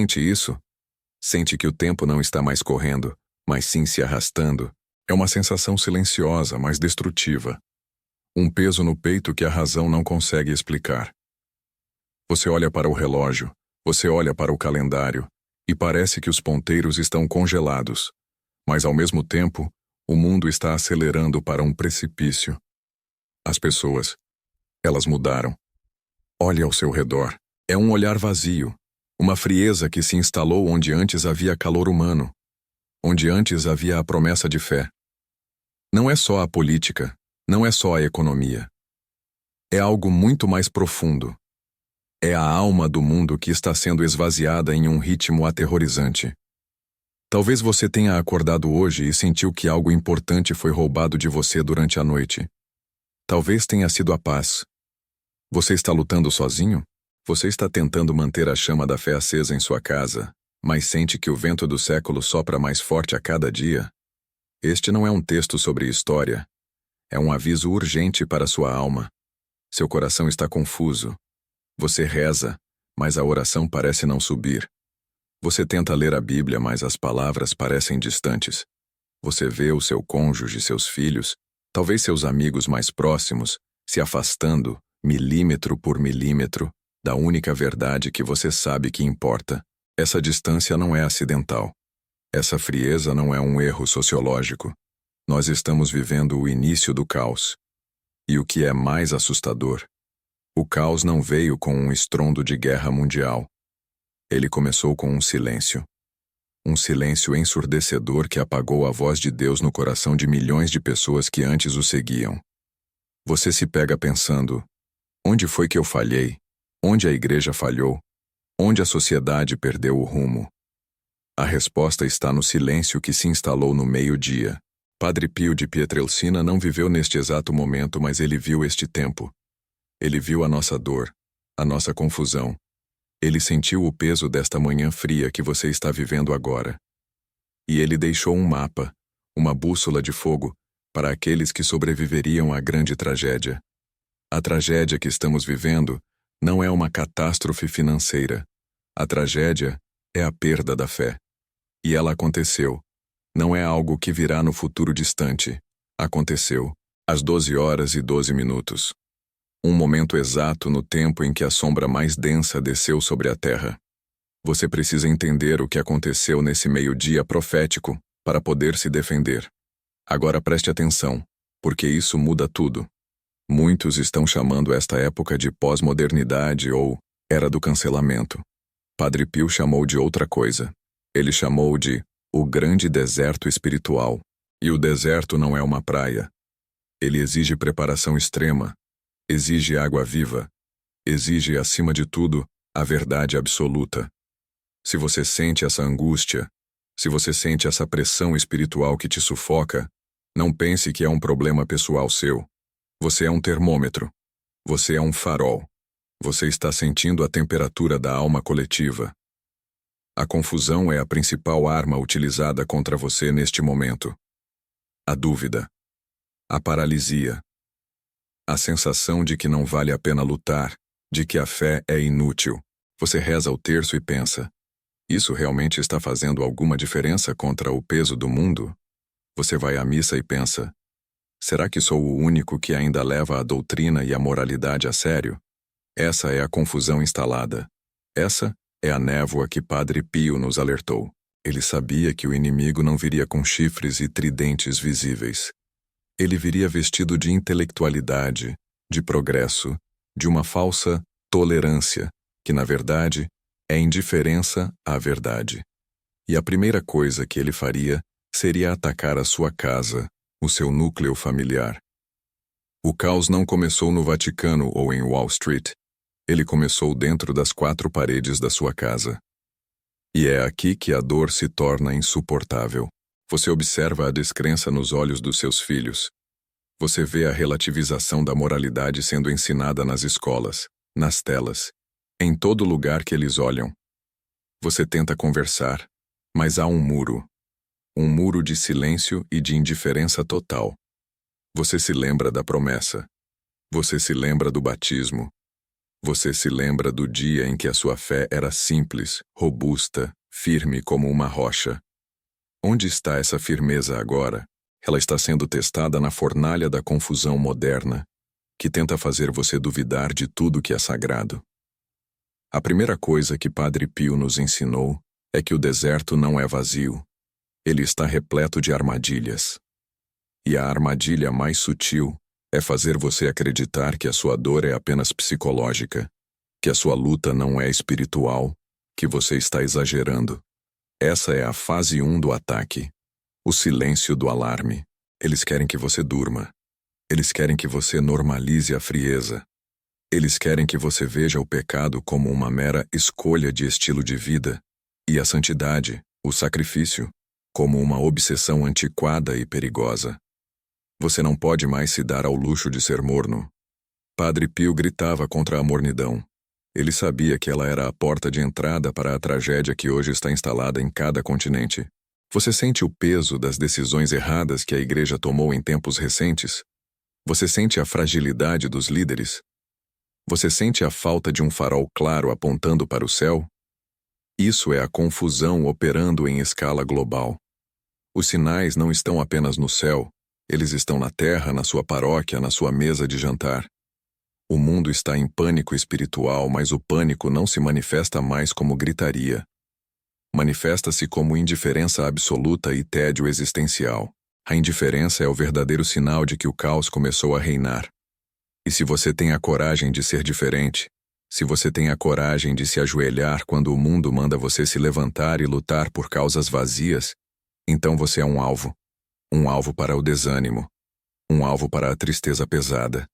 Sente isso? Sente que o tempo não está mais correndo, mas sim se arrastando. É uma sensação silenciosa, mas destrutiva. Um peso no peito que a razão não consegue explicar. Você olha para o relógio, você olha para o calendário, e parece que os ponteiros estão congelados. Mas ao mesmo tempo, o mundo está acelerando para um precipício. As pessoas, elas mudaram. Olhe ao seu redor. É um olhar vazio, uma frieza que se instalou onde antes havia calor humano, onde antes havia a promessa de fé. Não é só a política, não é só a economia. É algo muito mais profundo. É a alma do mundo que está sendo esvaziada em um ritmo aterrorizante. Talvez você tenha acordado hoje e sentiu que algo importante foi roubado de você durante a noite. Talvez tenha sido a paz. Você está lutando sozinho? Você está tentando manter a chama da fé acesa em sua casa, mas sente que o vento do século sopra mais forte a cada dia? Este não é um texto sobre história. É um aviso urgente para sua alma. Seu coração está confuso. Você reza, mas a oração parece não subir. Você tenta ler a Bíblia, mas as palavras parecem distantes. Você vê o seu cônjuge, seus filhos, talvez seus amigos mais próximos, se afastando, milímetro por milímetro, da única verdade que você sabe que importa. Essa distância não é acidental. Essa frieza não é um erro sociológico. Nós estamos vivendo o início do caos. E o que é mais assustador, o caos não veio com um estrondo de guerra mundial. Ele começou com um silêncio. Um silêncio ensurdecedor que apagou a voz de Deus no coração de milhões de pessoas que antes o seguiam. Você se pega pensando: onde foi que eu falhei? Onde a igreja falhou? Onde a sociedade perdeu o rumo? A resposta está no silêncio que se instalou no meio-dia. Padre Pio de Pietrelcina não viveu neste exato momento, mas ele viu este tempo. Ele viu a nossa dor, a nossa confusão. Ele sentiu o peso desta manhã fria que você está vivendo agora. E ele deixou um mapa, uma bússola de fogo, para aqueles que sobreviveriam à grande tragédia. A tragédia que estamos vivendo não é uma catástrofe financeira. A tragédia é a perda da fé. E ela aconteceu. Não é algo que virá no futuro distante. Aconteceu, às 12h12. Um momento exato no tempo em que a sombra mais densa desceu sobre a terra. Você precisa entender o que aconteceu nesse meio-dia profético para poder se defender. Agora preste atenção, porque isso muda tudo. Muitos estão chamando esta época de pós-modernidade ou era do cancelamento. Padre Pio chamou de outra coisa. Ele chamou de o grande deserto espiritual. E o deserto não é uma praia. Ele exige preparação extrema. Exige água viva. Exige, acima de tudo, a verdade absoluta. Se você sente essa angústia, se você sente essa pressão espiritual que te sufoca, não pense que é um problema pessoal seu. Você é um termômetro. Você é um farol. Você está sentindo a temperatura da alma coletiva. A confusão é a principal arma utilizada contra você neste momento. A dúvida. A paralisia. A sensação de que não vale a pena lutar, de que a fé é inútil. Você reza o terço e pensa: isso realmente está fazendo alguma diferença contra o peso do mundo? Você vai à missa e pensa: será que sou o único que ainda leva a doutrina e a moralidade a sério? Essa é a confusão instalada. Essa é a névoa que Padre Pio nos alertou. Ele sabia que o inimigo não viria com chifres e tridentes visíveis. Ele viria vestido de intelectualidade, de progresso, de uma falsa tolerância, que na verdade é indiferença à verdade. E a primeira coisa que ele faria seria atacar a sua casa, o seu núcleo familiar. O caos não começou no Vaticano ou em Wall Street. Ele começou dentro das quatro paredes da sua casa. E é aqui que a dor se torna insuportável. Você observa a descrença nos olhos dos seus filhos. Você vê a relativização da moralidade sendo ensinada nas escolas, nas telas, em todo lugar que eles olham. Você tenta conversar, mas há um muro de silêncio e de indiferença total. Você se lembra da promessa. Você se lembra do batismo. Você se lembra do dia em que a sua fé era simples, robusta, firme como uma rocha. Onde está essa firmeza agora? Ela está sendo testada na fornalha da confusão moderna, que tenta fazer você duvidar de tudo que é sagrado. A primeira coisa que Padre Pio nos ensinou é que o deserto não é vazio. Ele está repleto de armadilhas. E a armadilha mais sutil é fazer você acreditar que a sua dor é apenas psicológica, que a sua luta não é espiritual, que você está exagerando. Essa é a fase 1 do ataque. O silêncio do alarme. Eles querem que você durma. Eles querem que você normalize a frieza. Eles querem que você veja o pecado como uma mera escolha de estilo de vida e a santidade, o sacrifício, como uma obsessão antiquada e perigosa. Você não pode mais se dar ao luxo de ser morno. Padre Pio gritava contra a mornidão. Ele sabia que ela era a porta de entrada para a tragédia que hoje está instalada em cada continente. Você sente o peso das decisões erradas que a Igreja tomou em tempos recentes? Você sente a fragilidade dos líderes? Você sente a falta de um farol claro apontando para o céu? Isso é a confusão operando em escala global. Os sinais não estão apenas no céu, eles estão na terra, na sua paróquia, na sua mesa de jantar. O mundo está em pânico espiritual, mas o pânico não se manifesta mais como gritaria. Manifesta-se como indiferença absoluta e tédio existencial. A indiferença é o verdadeiro sinal de que o caos começou a reinar. E se você tem a coragem de ser diferente, se você tem a coragem de se ajoelhar quando o mundo manda você se levantar e lutar por causas vazias, então você é um alvo. Um alvo para o desânimo. Um alvo para a tristeza pesada.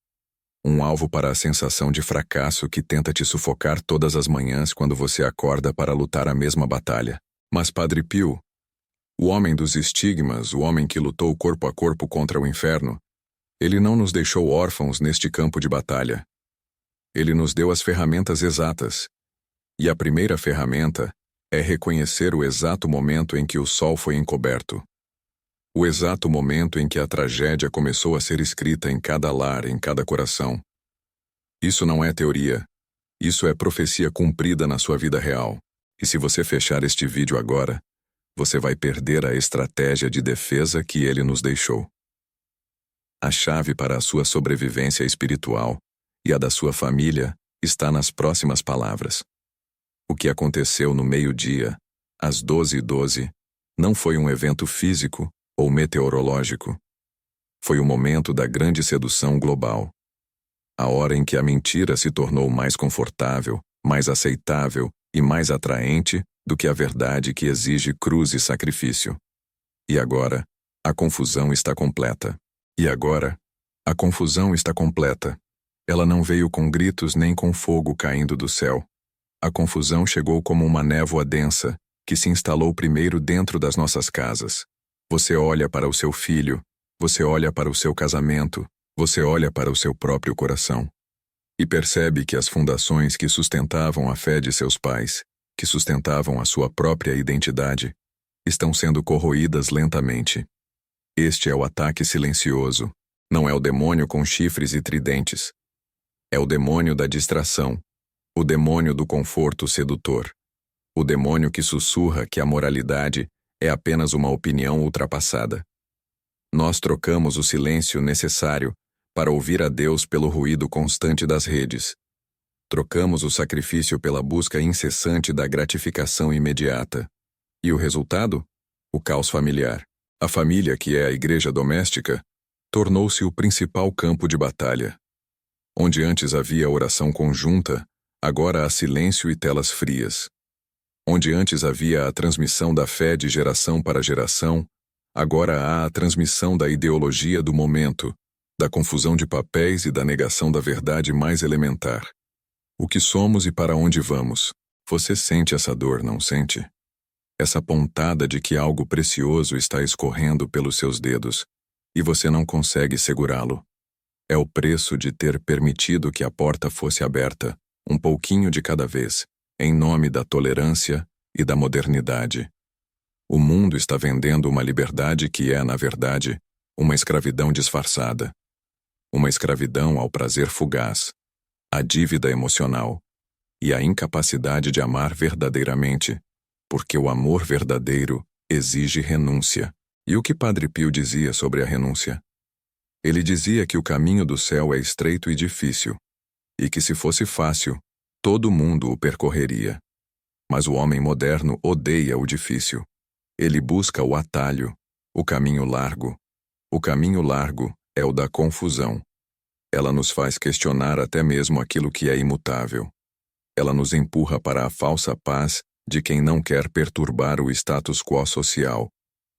Um alvo para a sensação de fracasso que tenta te sufocar todas as manhãs quando você acorda para lutar a mesma batalha. Mas Padre Pio, o homem dos estigmas, o homem que lutou corpo a corpo contra o inferno, ele não nos deixou órfãos neste campo de batalha. Ele nos deu as ferramentas exatas. E a primeira ferramenta é reconhecer o exato momento em que o sol foi encoberto. O exato momento em que a tragédia começou a ser escrita em cada lar, em cada coração. Isso não é teoria. Isso é profecia cumprida na sua vida real. E se você fechar este vídeo agora, você vai perder a estratégia de defesa que ele nos deixou. A chave para a sua sobrevivência espiritual e a da sua família está nas próximas palavras. O que aconteceu no meio-dia, às 12h12, não foi um evento físico ou meteorológico. Foi o momento da grande sedução global. A hora em que a mentira se tornou mais confortável, mais aceitável e mais atraente do que a verdade que exige cruz e sacrifício. E agora, a confusão está completa. E agora, a confusão está completa. Ela não veio com gritos nem com fogo caindo do céu. A confusão chegou como uma névoa densa, que se instalou primeiro dentro das nossas casas. Você olha para o seu filho, você olha para o seu casamento, você olha para o seu próprio coração. E percebe que as fundações que sustentavam a fé de seus pais, que sustentavam a sua própria identidade, estão sendo corroídas lentamente. Este é o ataque silencioso. Não é o demônio com chifres e tridentes. É o demônio da distração, o demônio do conforto sedutor, o demônio que sussurra que a moralidade é apenas uma opinião ultrapassada. Nós trocamos o silêncio necessário para ouvir a Deus pelo ruído constante das redes. Trocamos o sacrifício pela busca incessante da gratificação imediata. E o resultado? O caos familiar. A família, que é a igreja doméstica, tornou-se o principal campo de batalha. Onde antes havia oração conjunta, agora há silêncio e telas frias. Onde antes havia a transmissão da fé de geração para geração, agora há a transmissão da ideologia do momento, da confusão de papéis e da negação da verdade mais elementar. O que somos e para onde vamos? Você sente essa dor, não sente? Essa pontada de que algo precioso está escorrendo pelos seus dedos, e você não consegue segurá-lo. É o preço de ter permitido que a porta fosse aberta, um pouquinho de cada vez, em nome da tolerância e da modernidade. O mundo está vendendo uma liberdade que é, na verdade, uma escravidão disfarçada. Uma escravidão ao prazer fugaz. a dívida emocional e a incapacidade de amar verdadeiramente, porque o amor verdadeiro exige renúncia. E o que Padre Pio dizia sobre a renúncia? Ele dizia que o caminho do céu é estreito e difícil, e que se fosse fácil, todo mundo o percorreria. Mas o homem moderno odeia o difícil. Ele busca o atalho, o caminho largo. O caminho largo é o da confusão. Ela nos faz questionar até mesmo aquilo que é imutável. Ela nos empurra para a falsa paz de quem não quer perturbar o status quo social,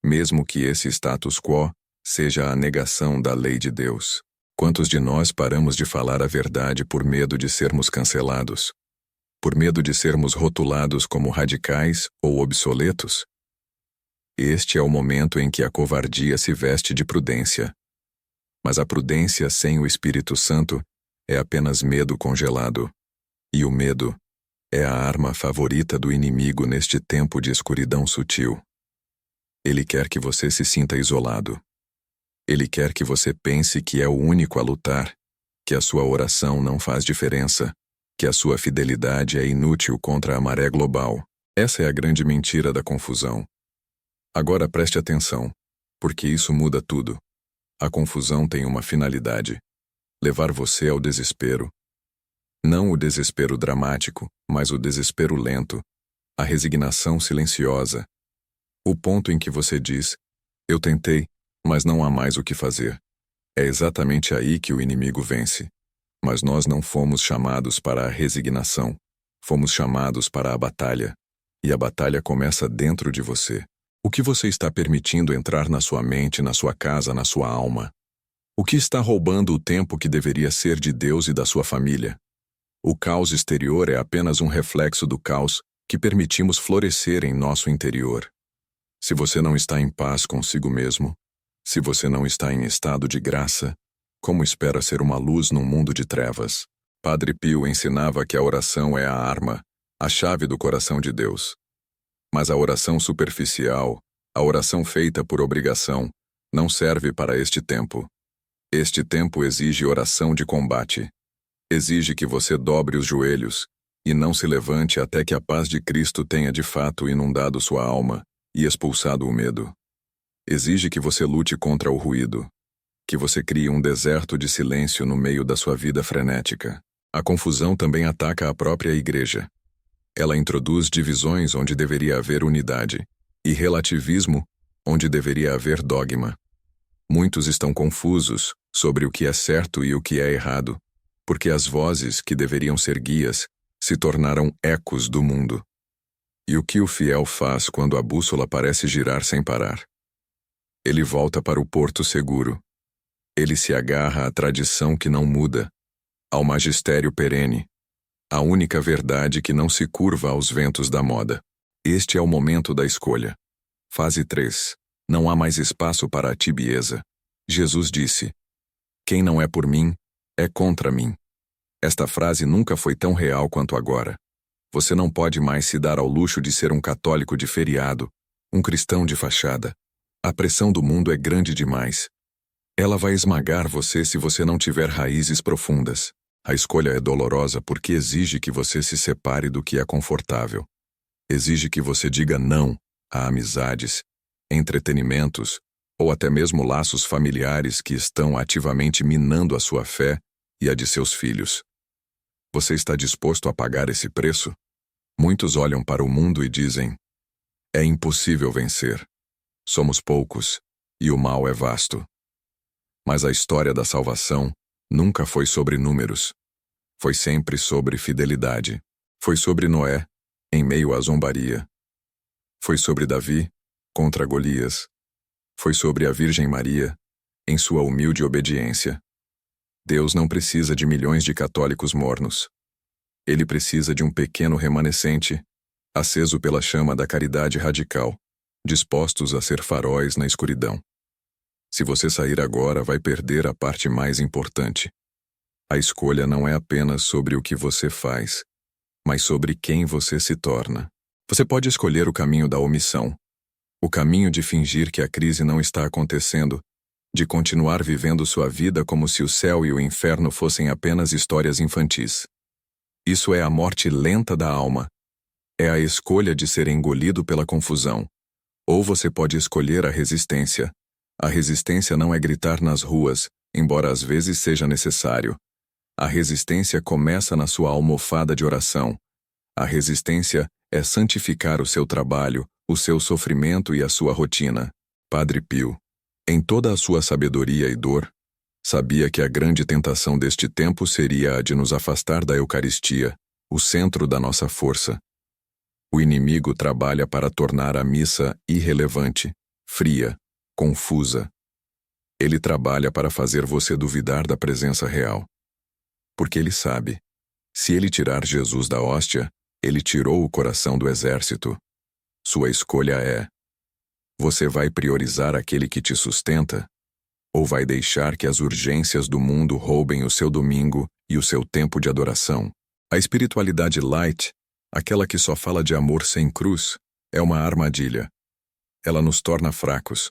mesmo que esse status quo seja a negação da lei de Deus. Quantos de nós paramos de falar a verdade por medo de sermos cancelados? Por medo de sermos rotulados como radicais ou obsoletos? Este é o momento em que a covardia se veste de prudência. Mas a prudência sem o Espírito Santo é apenas medo congelado. E o medo é a arma favorita do inimigo neste tempo de escuridão sutil. Ele quer que você se sinta isolado. Ele quer que você pense que é o único a lutar, que a sua oração não faz diferença, que a sua fidelidade é inútil contra a maré global. Essa é a grande mentira da confusão. Agora preste atenção, porque isso muda tudo. A confusão tem uma finalidade: levar você ao desespero. Não o desespero dramático, mas o desespero lento, a resignação silenciosa. O ponto em que você diz: eu tentei, mas não há mais o que fazer. É exatamente aí que o inimigo vence. Mas nós não fomos chamados para a resignação. Fomos chamados para a batalha. E a batalha começa dentro de você. O que você está permitindo entrar na sua mente, na sua casa, na sua alma? O que está roubando o tempo que deveria ser de Deus e da sua família? O caos exterior é apenas um reflexo do caos que permitimos florescer em nosso interior. Se você não está em paz consigo mesmo, se você não está em estado de graça, como espera ser uma luz num mundo de trevas? Padre Pio ensinava que a oração é a arma, a chave do coração de Deus. Mas a oração superficial, a oração feita por obrigação, não serve para este tempo. Este tempo exige oração de combate. Exige que você dobre os joelhos e não se levante até que a paz de Cristo tenha de fato inundado sua alma e expulsado o medo. Exige que você lute contra o ruído, que você crie um deserto de silêncio no meio da sua vida frenética. A confusão também ataca a própria igreja. Ela introduz divisões onde deveria haver unidade, e relativismo onde deveria haver dogma. Muitos estão confusos sobre o que é certo e o que é errado, porque as vozes que deveriam ser guias se tornaram ecos do mundo. E o que o fiel faz quando a bússola parece girar sem parar? Ele volta para o porto seguro. Ele se agarra à tradição que não muda, ao magistério perene, à única verdade que não se curva aos ventos da moda. Este é o momento da escolha. Fase 3. Não há mais espaço para a tibieza. Jesus disse: quem não é por mim, é contra mim. Esta frase nunca foi tão real quanto agora. Você não pode mais se dar ao luxo de ser um católico de feriado, um cristão de fachada. A pressão do mundo é grande demais. Ela vai esmagar você se você não tiver raízes profundas. A escolha é dolorosa porque exige que você se separe do que é confortável. Exige que você diga não a amizades, entretenimentos ou até mesmo laços familiares que estão ativamente minando a sua fé e a de seus filhos. Você está disposto a pagar esse preço? Muitos olham para o mundo e dizem: é impossível vencer. Somos poucos e o mal é vasto. Mas a história da salvação nunca foi sobre números. Foi sempre sobre fidelidade. Foi sobre Noé, em meio à zombaria. Foi sobre Davi, contra Golias. Foi sobre a Virgem Maria, em sua humilde obediência. Deus não precisa de milhões de católicos mornos. Ele precisa de um pequeno remanescente, aceso pela chama da caridade radical, dispostos a ser faróis na escuridão. Se você sair agora, vai perder a parte mais importante. A escolha não é apenas sobre o que você faz, mas sobre quem você se torna. Você pode escolher o caminho da omissão, o caminho de fingir que a crise não está acontecendo, de continuar vivendo sua vida como se o céu e o inferno fossem apenas histórias infantis. Isso é a morte lenta da alma. É a escolha de ser engolido pela confusão. Ou você pode escolher a resistência. A resistência não é gritar nas ruas, embora às vezes seja necessário. A resistência começa na sua almofada de oração. A resistência é santificar o seu trabalho, o seu sofrimento e a sua rotina. Padre Pio, em toda a sua sabedoria e dor, sabia que a grande tentação deste tempo seria a de nos afastar da Eucaristia, o centro da nossa força. O inimigo trabalha para tornar a missa irrelevante, fria, confusa. Ele trabalha para fazer você duvidar da presença real. Porque ele sabe, se ele tirar Jesus da hóstia, ele tirou o coração do exército. Sua escolha é: você vai priorizar aquele que te sustenta? Ou vai deixar que as urgências do mundo roubem o seu domingo e o seu tempo de adoração? A espiritualidade light, aquela que só fala de amor sem cruz, é uma armadilha. Ela nos torna fracos.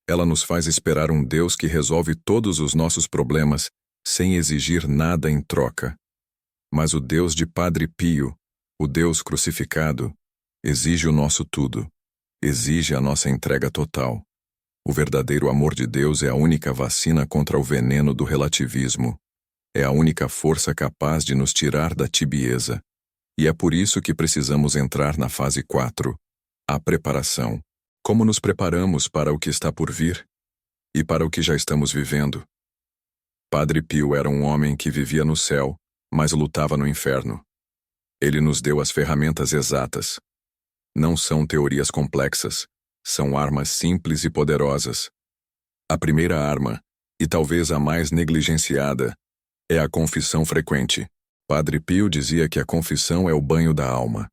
Ela nos faz esperar um Deus que resolve todos os nossos problemas sem exigir nada em troca. Mas o Deus de Padre Pio, o Deus crucificado, exige o nosso tudo. Exige a nossa entrega total. O verdadeiro amor de Deus é a única vacina contra o veneno do relativismo. É a única força capaz de nos tirar da tibieza. E é por isso que precisamos entrar na fase 4, a preparação. Como nos preparamos para o que está por vir? E para o que já estamos vivendo? Padre Pio era um homem que vivia no céu, mas lutava no inferno. Ele nos deu as ferramentas exatas. Não são teorias complexas, são armas simples e poderosas. A primeira arma, e talvez a mais negligenciada, é a confissão frequente. Padre Pio dizia que a confissão é o banho da alma.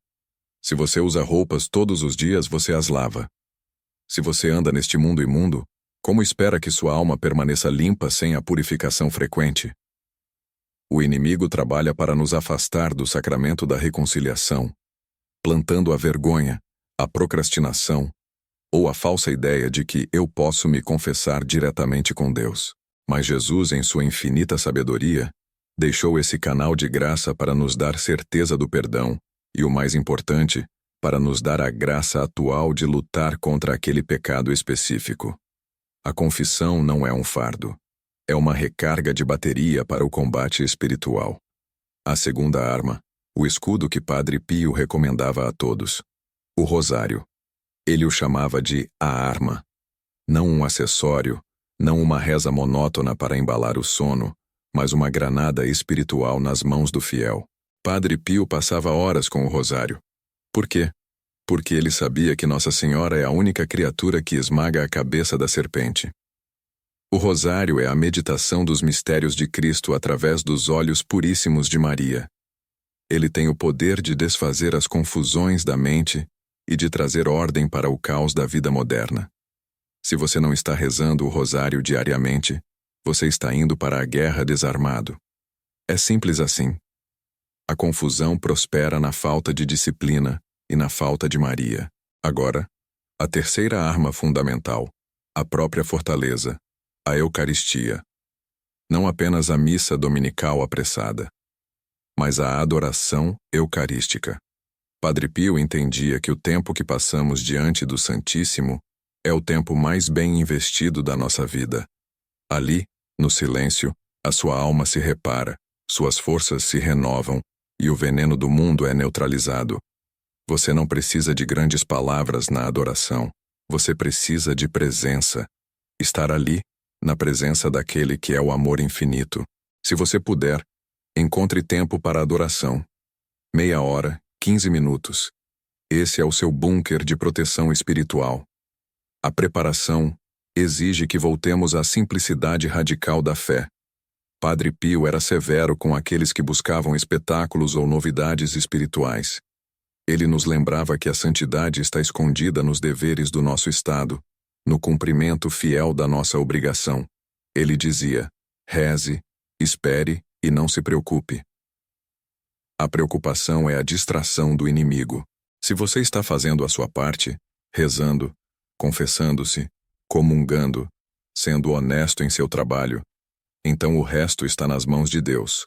Se você usa roupas todos os dias, você as lava. Se você anda neste mundo imundo, como espera que sua alma permaneça limpa sem a purificação frequente? O inimigo trabalha para nos afastar do sacramento da reconciliação, plantando a vergonha, a procrastinação, ou a falsa ideia de que eu posso me confessar diretamente com Deus. Mas Jesus, em sua infinita sabedoria, deixou esse canal de graça para nos dar certeza do perdão e, o mais importante, para nos dar a graça atual de lutar contra aquele pecado específico. A confissão não é um fardo. É uma recarga de bateria para o combate espiritual. A segunda arma, o escudo que Padre Pio recomendava a todos. O rosário. Ele o chamava de a arma. Não um acessório, não uma reza monótona para embalar o sono, mas uma granada espiritual nas mãos do fiel. Padre Pio passava horas com o rosário. Por quê? Porque ele sabia que Nossa Senhora é a única criatura que esmaga a cabeça da serpente. O rosário é a meditação dos mistérios de Cristo através dos olhos puríssimos de Maria. Ele tem o poder de desfazer as confusões da mente e de trazer ordem para o caos da vida moderna. Se você não está rezando o rosário diariamente, você está indo para a guerra desarmado. É simples assim. A confusão prospera na falta de disciplina e na falta de Maria. Agora, a terceira arma fundamental, a própria fortaleza, a Eucaristia. Não apenas a missa dominical apressada, mas a adoração eucarística. Padre Pio entendia que o tempo que passamos diante do Santíssimo é o tempo mais bem investido da nossa vida. Ali, no silêncio, a sua alma se repara, suas forças se renovam e o veneno do mundo é neutralizado. Você não precisa de grandes palavras na adoração. Você precisa de presença. Estar ali, na presença daquele que é o amor infinito. Se você puder, encontre tempo para adoração. Meia hora, 15 minutos. Esse é o seu bunker de proteção espiritual. A preparação exige que voltemos à simplicidade radical da fé. Padre Pio era severo com aqueles que buscavam espetáculos ou novidades espirituais. Ele nos lembrava que a santidade está escondida nos deveres do nosso estado, no cumprimento fiel da nossa obrigação. Ele dizia: reze, espere e não se preocupe. A preocupação é a distração do inimigo. Se você está fazendo a sua parte, rezando, confessando-se, comungando, sendo honesto em seu trabalho, então o resto está nas mãos de Deus.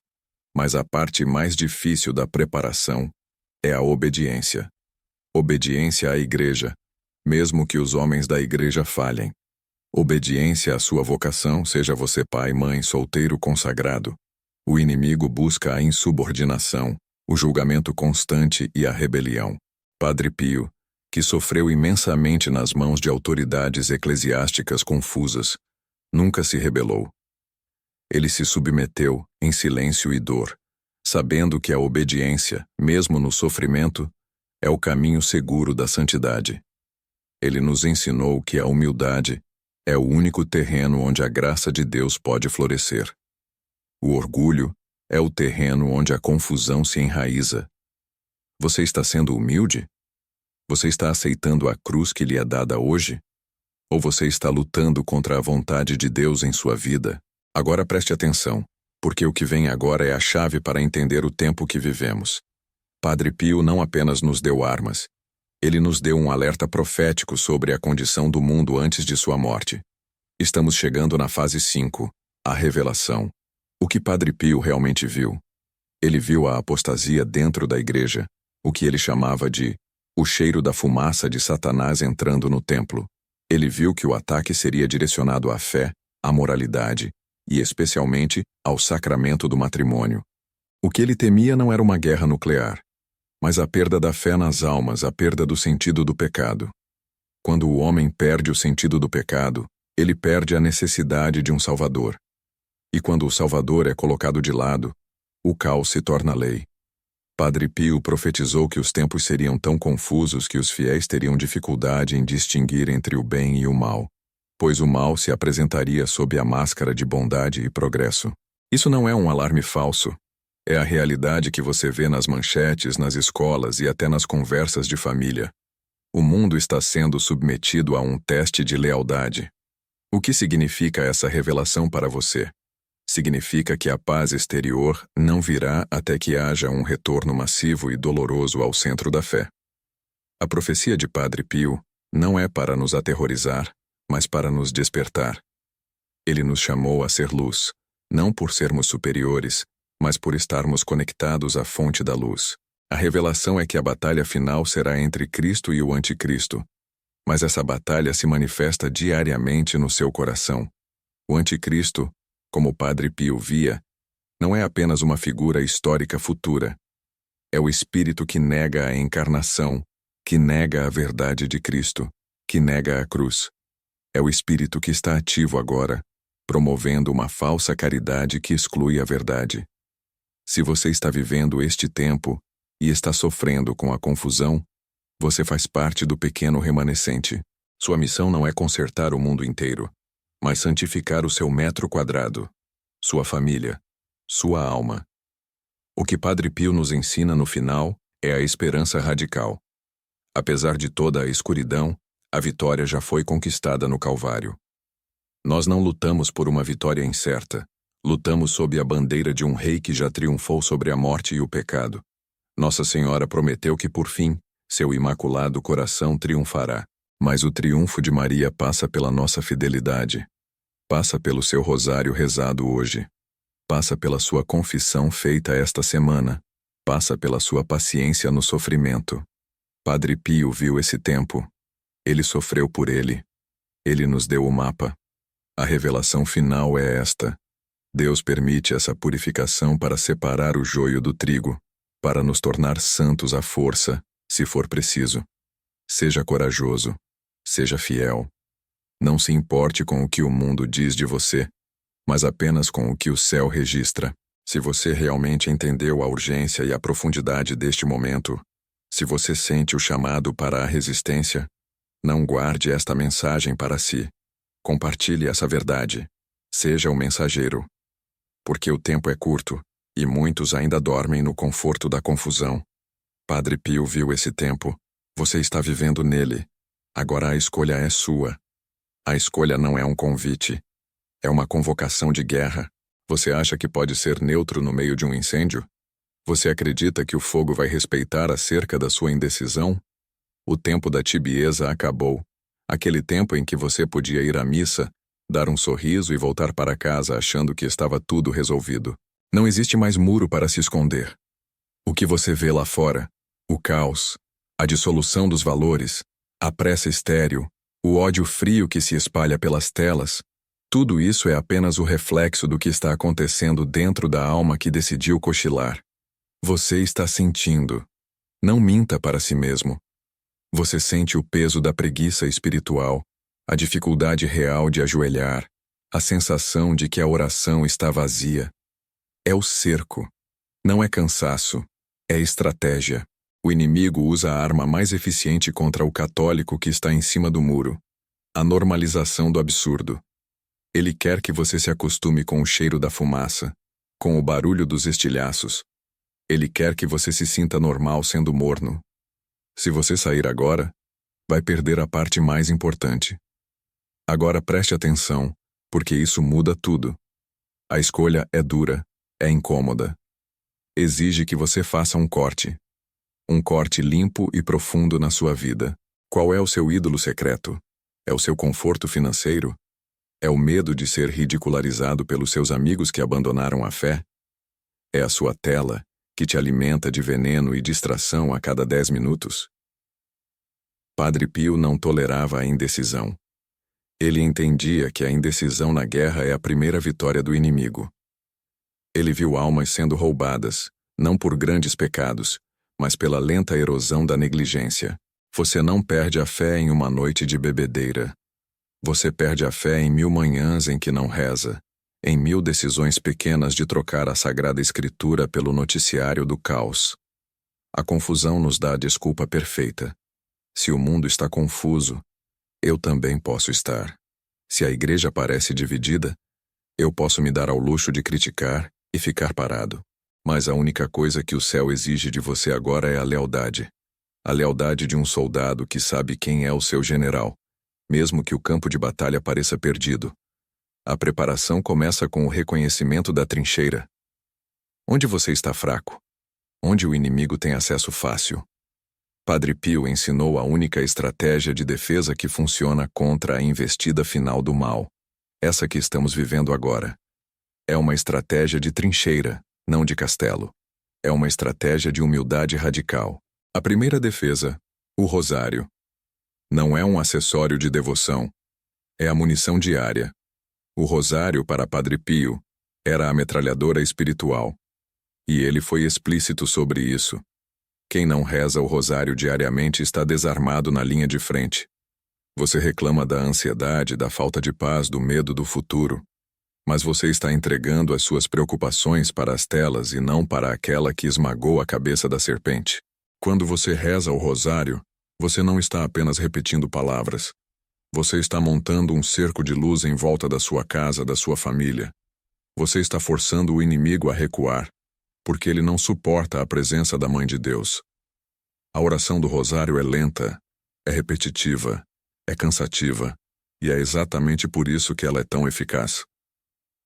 Mas a parte mais difícil da preparação é a obediência. Obediência à igreja, mesmo que os homens da igreja falhem. Obediência à sua vocação, seja você pai, mãe, solteiro, consagrado. O inimigo busca a insubordinação, o julgamento constante e a rebelião. Padre Pio, que sofreu imensamente nas mãos de autoridades eclesiásticas confusas, nunca se rebelou. Ele se submeteu em silêncio e dor, sabendo que a obediência, mesmo no sofrimento, é o caminho seguro da santidade. Ele nos ensinou que a humildade é o único terreno onde a graça de Deus pode florescer. O orgulho é o terreno onde a confusão se enraiza. Você está sendo humilde? Você está aceitando a cruz que lhe é dada hoje? Ou você está lutando contra a vontade de Deus em sua vida? Agora preste atenção, porque o que vem agora é a chave para entender o tempo que vivemos. Padre Pio não apenas nos deu armas, ele nos deu um alerta profético sobre a condição do mundo antes de sua morte. Estamos chegando na fase 5, a revelação. O que Padre Pio realmente viu? Ele viu a apostasia dentro da igreja, o que ele chamava de o cheiro da fumaça de Satanás entrando no templo. Ele viu que o ataque seria direcionado à fé, à moralidade e, especialmente, ao sacramento do matrimônio. O que ele temia não era uma guerra nuclear, mas a perda da fé nas almas, a perda do sentido do pecado. Quando o homem perde o sentido do pecado, ele perde a necessidade de um Salvador. E quando o Salvador é colocado de lado, o caos se torna lei. Padre Pio profetizou que os tempos seriam tão confusos que os fiéis teriam dificuldade em distinguir entre o bem e o mal, pois o mal se apresentaria sob a máscara de bondade e progresso. Isso não é um alarme falso. É a realidade que você vê nas manchetes, nas escolas e até nas conversas de família. O mundo está sendo submetido a um teste de lealdade. O que significa essa revelação para você? Significa que a paz exterior não virá até que haja um retorno massivo e doloroso ao centro da fé. A profecia de Padre Pio não é para nos aterrorizar, mas para nos despertar. Ele nos chamou a ser luz, não por sermos superiores, mas por estarmos conectados à fonte da luz. A revelação é que a batalha final será entre Cristo e o Anticristo, mas essa batalha se manifesta diariamente no seu coração. O Anticristo, como Padre Pio via, não é apenas uma figura histórica futura. É o espírito que nega a encarnação, que nega a verdade de Cristo, que nega a cruz. É o espírito que está ativo agora, promovendo uma falsa caridade que exclui a verdade. Se você está vivendo este tempo e está sofrendo com a confusão, você faz parte do pequeno remanescente. Sua missão não é consertar o mundo inteiro, mas santificar o seu metro quadrado, sua família, sua alma. O que Padre Pio nos ensina no final é a esperança radical. Apesar de toda a escuridão, a vitória já foi conquistada no Calvário. Nós não lutamos por uma vitória incerta. Lutamos sob a bandeira de um rei que já triunfou sobre a morte e o pecado. Nossa Senhora prometeu que, por fim, seu imaculado coração triunfará. Mas o triunfo de Maria passa pela nossa fidelidade. Passa pelo seu rosário rezado hoje. Passa pela sua confissão feita esta semana. Passa pela sua paciência no sofrimento. Padre Pio viu esse tempo. Ele sofreu por ele. Ele nos deu o mapa. A revelação final é esta. Deus permite essa purificação para separar o joio do trigo, para nos tornar santos à força, se for preciso. Seja corajoso, seja fiel. Não se importe com o que o mundo diz de você, mas apenas com o que o céu registra. Se você realmente entendeu a urgência e a profundidade deste momento, se você sente o chamado para a resistência, não guarde esta mensagem para si. Compartilhe essa verdade. Seja o mensageiro. Porque o tempo é curto, e muitos ainda dormem no conforto da confusão. Padre Pio viu esse tempo. Você está vivendo nele. Agora a escolha é sua. A escolha não é um convite. É uma convocação de guerra. Você acha que pode ser neutro no meio de um incêndio? Você acredita que o fogo vai respeitar a cerca da sua indecisão? O tempo da tibieza acabou. Aquele tempo em que você podia ir à missa, dar um sorriso e voltar para casa achando que estava tudo resolvido. Não existe mais muro para se esconder. O que você vê lá fora, o caos, a dissolução dos valores, a pressa estéril, o ódio frio que se espalha pelas telas, tudo isso é apenas o reflexo do que está acontecendo dentro da alma que decidiu cochilar. Você está sentindo. Não minta para si mesmo. Você sente o peso da preguiça espiritual, a dificuldade real de ajoelhar, a sensação de que a oração está vazia. É o cerco. Não é cansaço. É estratégia. O inimigo usa a arma mais eficiente contra o católico que está em cima do muro. A normalização do absurdo. Ele quer que você se acostume com o cheiro da fumaça, com o barulho dos estilhaços. Ele quer que você se sinta normal sendo morno. Se você sair agora, vai perder a parte mais importante. Agora preste atenção, porque isso muda tudo. A escolha é dura, é incômoda. Exige que você faça um corte. Um corte limpo e profundo na sua vida. Qual é o seu ídolo secreto? É o seu conforto financeiro? É o medo de ser ridicularizado pelos seus amigos que abandonaram a fé? É a sua tela, que te alimenta de veneno e distração a cada 10 minutos? Padre Pio não tolerava a indecisão. Ele entendia que a indecisão na guerra é a primeira vitória do inimigo. Ele viu almas sendo roubadas, não por grandes pecados, mas pela lenta erosão da negligência. Você não perde a fé em uma noite de bebedeira. Você perde a fé em 1000 manhãs em que não reza, em 1000 decisões pequenas de trocar a Sagrada Escritura pelo noticiário do caos. A confusão nos dá a desculpa perfeita. Se o mundo está confuso, eu também posso estar. Se a igreja parece dividida, eu posso me dar ao luxo de criticar e ficar parado. Mas a única coisa que o céu exige de você agora é a lealdade. A lealdade de um soldado que sabe quem é o seu general, mesmo que o campo de batalha pareça perdido. A preparação começa com o reconhecimento da trincheira. Onde você está fraco? Onde o inimigo tem acesso fácil? Padre Pio ensinou a única estratégia de defesa que funciona contra a investida final do mal. Essa que estamos vivendo agora. É uma estratégia de trincheira, não de castelo. É uma estratégia de humildade radical. A primeira defesa, o rosário. Não é um acessório de devoção. É a munição diária. O rosário, para Padre Pio, era a metralhadora espiritual. E ele foi explícito sobre isso. Quem não reza o rosário diariamente está desarmado na linha de frente. Você reclama da ansiedade, da falta de paz, do medo do futuro. Mas você está entregando as suas preocupações para as telas e não para aquela que esmagou a cabeça da serpente. Quando você reza o rosário, você não está apenas repetindo palavras. Você está montando um cerco de luz em volta da sua casa, da sua família. Você está forçando o inimigo a recuar, porque ele não suporta a presença da Mãe de Deus. A oração do rosário é lenta, é repetitiva, é cansativa, e é exatamente por isso que ela é tão eficaz.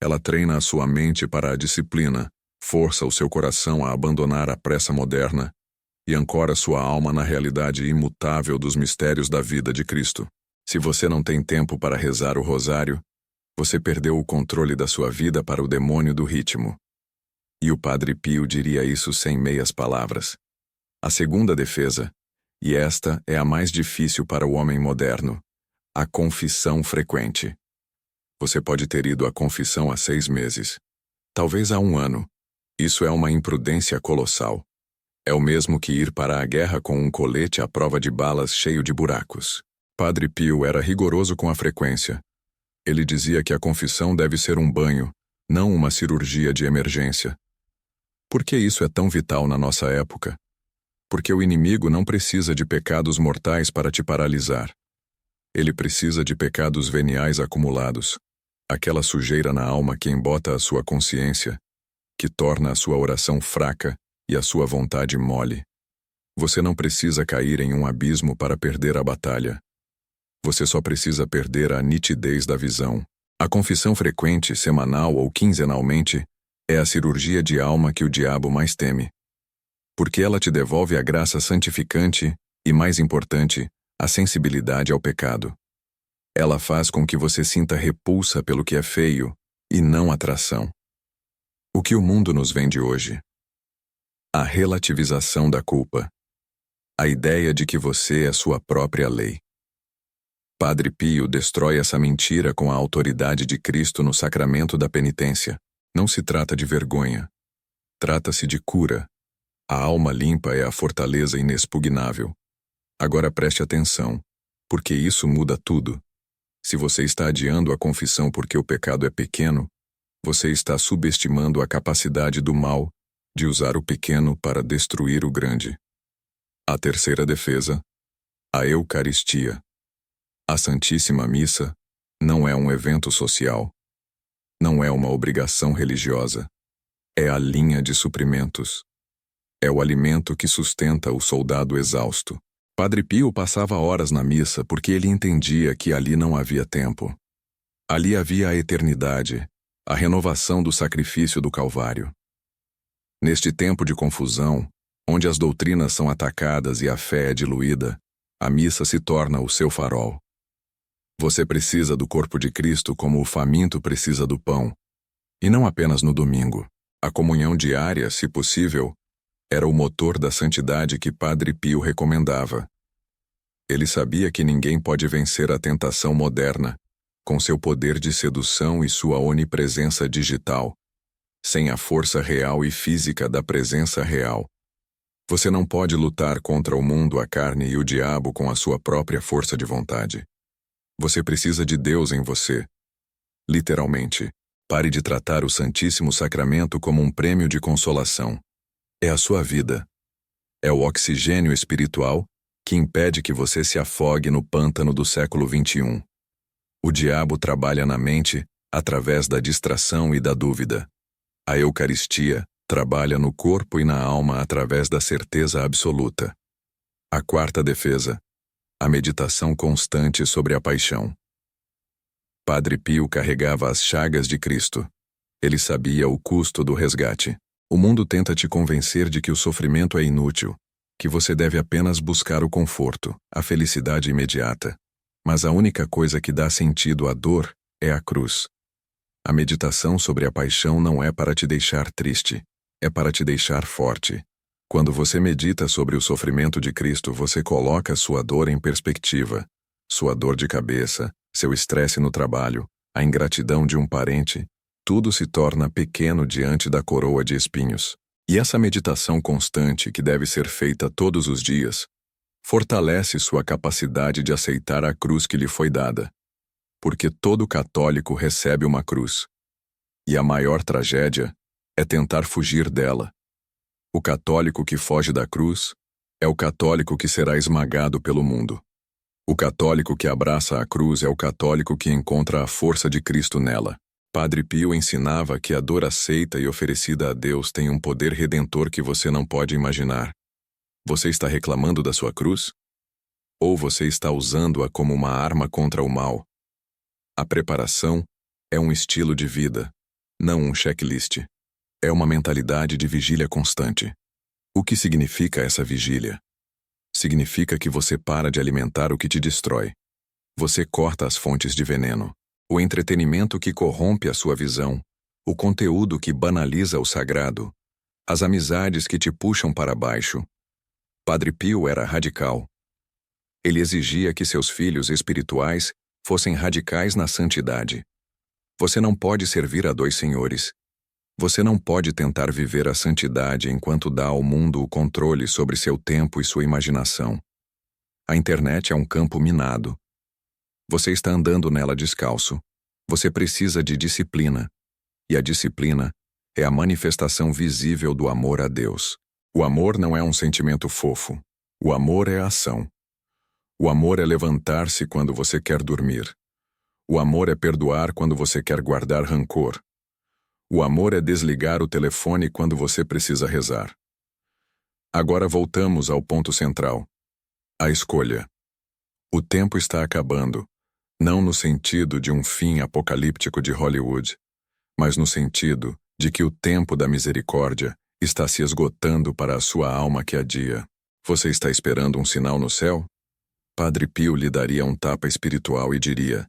Ela treina a sua mente para a disciplina, força o seu coração a abandonar a pressa moderna e ancora sua alma na realidade imutável dos mistérios da vida de Cristo. Se você não tem tempo para rezar o rosário, você perdeu o controle da sua vida para o demônio do ritmo. E o Padre Pio diria isso sem meias palavras. A segunda defesa, e esta é a mais difícil para o homem moderno, a confissão frequente. Você pode ter ido à confissão há 6 meses, talvez há 1 ano. Isso é uma imprudência colossal. É o mesmo que ir para a guerra com um colete à prova de balas cheio de buracos. Padre Pio era rigoroso com a frequência. Ele dizia que a confissão deve ser um banho, não uma cirurgia de emergência. Por que isso é tão vital na nossa época? Porque o inimigo não precisa de pecados mortais para te paralisar. Ele precisa de pecados veniais acumulados, aquela sujeira na alma que embota a sua consciência, que torna a sua oração fraca e a sua vontade mole. Você não precisa cair em um abismo para perder a batalha. Você só precisa perder a nitidez da visão. A confissão frequente, semanal ou quinzenalmente, é a cirurgia de alma que o diabo mais teme. Porque ela te devolve a graça santificante e, mais importante, a sensibilidade ao pecado. Ela faz com que você sinta repulsa pelo que é feio e não atração. O que o mundo nos vende hoje? A relativização da culpa. A ideia de que você é sua própria lei. Padre Pio destrói essa mentira com a autoridade de Cristo no sacramento da penitência. Não se trata de vergonha. Trata-se de cura. A alma limpa é a fortaleza inexpugnável. Agora preste atenção, porque isso muda tudo. Se você está adiando a confissão porque o pecado é pequeno, você está subestimando a capacidade do mal de usar o pequeno para destruir o grande. A terceira defesa, a Eucaristia. A Santíssima Missa não é um evento social. Não é uma obrigação religiosa. É a linha de suprimentos. É o alimento que sustenta o soldado exausto. Padre Pio passava horas na missa porque ele entendia que ali não havia tempo. Ali havia a eternidade, a renovação do sacrifício do Calvário. Neste tempo de confusão, onde as doutrinas são atacadas e a fé é diluída, a missa se torna o seu farol. Você precisa do corpo de Cristo como o faminto precisa do pão, e não apenas no domingo. A comunhão diária, se possível, era o motor da santidade que Padre Pio recomendava. Ele sabia que ninguém pode vencer a tentação moderna, com seu poder de sedução e sua onipresença digital, sem a força real e física da presença real. Você não pode lutar contra o mundo, a carne e o diabo com a sua própria força de vontade. Você precisa de Deus em você. Literalmente, pare de tratar o Santíssimo Sacramento como um prêmio de consolação. É a sua vida. É o oxigênio espiritual que impede que você se afogue no pântano do século XXI. O diabo trabalha na mente através da distração e da dúvida. A Eucaristia trabalha no corpo e na alma através da certeza absoluta. A quarta defesa, a meditação constante sobre a paixão. Padre Pio carregava as chagas de Cristo. Ele sabia o custo do resgate. O mundo tenta te convencer de que o sofrimento é inútil, que você deve apenas buscar o conforto, a felicidade imediata. Mas a única coisa que dá sentido à dor é a cruz. A meditação sobre a paixão não é para te deixar triste, é para te deixar forte. Quando você medita sobre o sofrimento de Cristo, você coloca sua dor em perspectiva. Sua dor de cabeça, seu estresse no trabalho, a ingratidão de um parente, tudo se torna pequeno diante da coroa de espinhos. E essa meditação constante, que deve ser feita todos os dias, fortalece sua capacidade de aceitar a cruz que lhe foi dada. Porque todo católico recebe uma cruz. E a maior tragédia é tentar fugir dela. O católico que foge da cruz é o católico que será esmagado pelo mundo. O católico que abraça a cruz é o católico que encontra a força de Cristo nela. Padre Pio ensinava que a dor aceita e oferecida a Deus tem um poder redentor que você não pode imaginar. Você está reclamando da sua cruz? Ou você está usando-a como uma arma contra o mal? A preparação é um estilo de vida, não um checklist. É uma mentalidade de vigília constante. O que significa essa vigília? Significa que você para de alimentar o que te destrói. Você corta as fontes de veneno. O entretenimento que corrompe a sua visão, o conteúdo que banaliza o sagrado, as amizades que te puxam para baixo. Padre Pio era radical. Ele exigia que seus filhos espirituais fossem radicais na santidade. Você não pode servir a dois senhores. Você não pode tentar viver a santidade enquanto dá ao mundo o controle sobre seu tempo e sua imaginação. A internet é um campo minado. Você está andando nela descalço. Você precisa de disciplina. E a disciplina é a manifestação visível do amor a Deus. O amor não é um sentimento fofo. O amor é ação. O amor é levantar-se quando você quer dormir. O amor é perdoar quando você quer guardar rancor. O amor é desligar o telefone quando você precisa rezar. Agora voltamos ao ponto central. A escolha. O tempo está acabando, não no sentido de um fim apocalíptico de Hollywood, mas no sentido de que o tempo da misericórdia está se esgotando para a sua alma que adia. Você está esperando um sinal no céu? Padre Pio lhe daria um tapa espiritual e diria: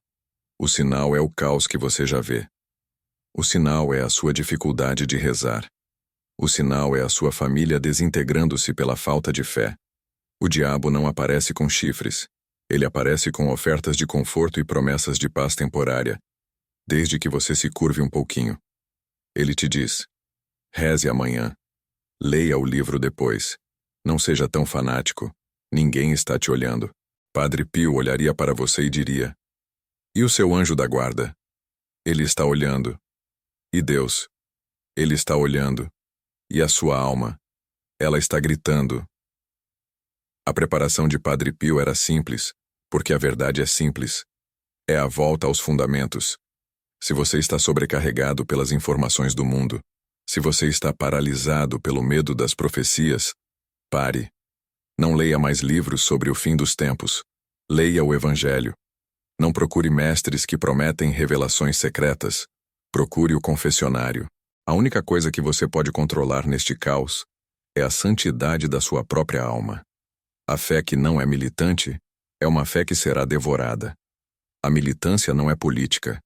o sinal é o caos que você já vê. O sinal é a sua dificuldade de rezar. O sinal é a sua família desintegrando-se pela falta de fé. O diabo não aparece com chifres. Ele aparece com ofertas de conforto e promessas de paz temporária, desde que você se curve um pouquinho. Ele te diz: reze amanhã. Leia o livro depois. Não seja tão fanático. Ninguém está te olhando. Padre Pio olharia para você e diria: e o seu anjo da guarda? Ele está olhando. E Deus? Ele está olhando. E a sua alma? Ela está gritando. A preparação de Padre Pio era simples, porque a verdade é simples. É a volta aos fundamentos. Se você está sobrecarregado pelas informações do mundo, se você está paralisado pelo medo das profecias, pare. Não leia mais livros sobre o fim dos tempos. Leia o Evangelho. Não procure mestres que prometem revelações secretas. Procure o confessionário. A única coisa que você pode controlar neste caos é a santidade da sua própria alma. A fé que não é militante é uma fé que será devorada. A militância não é política,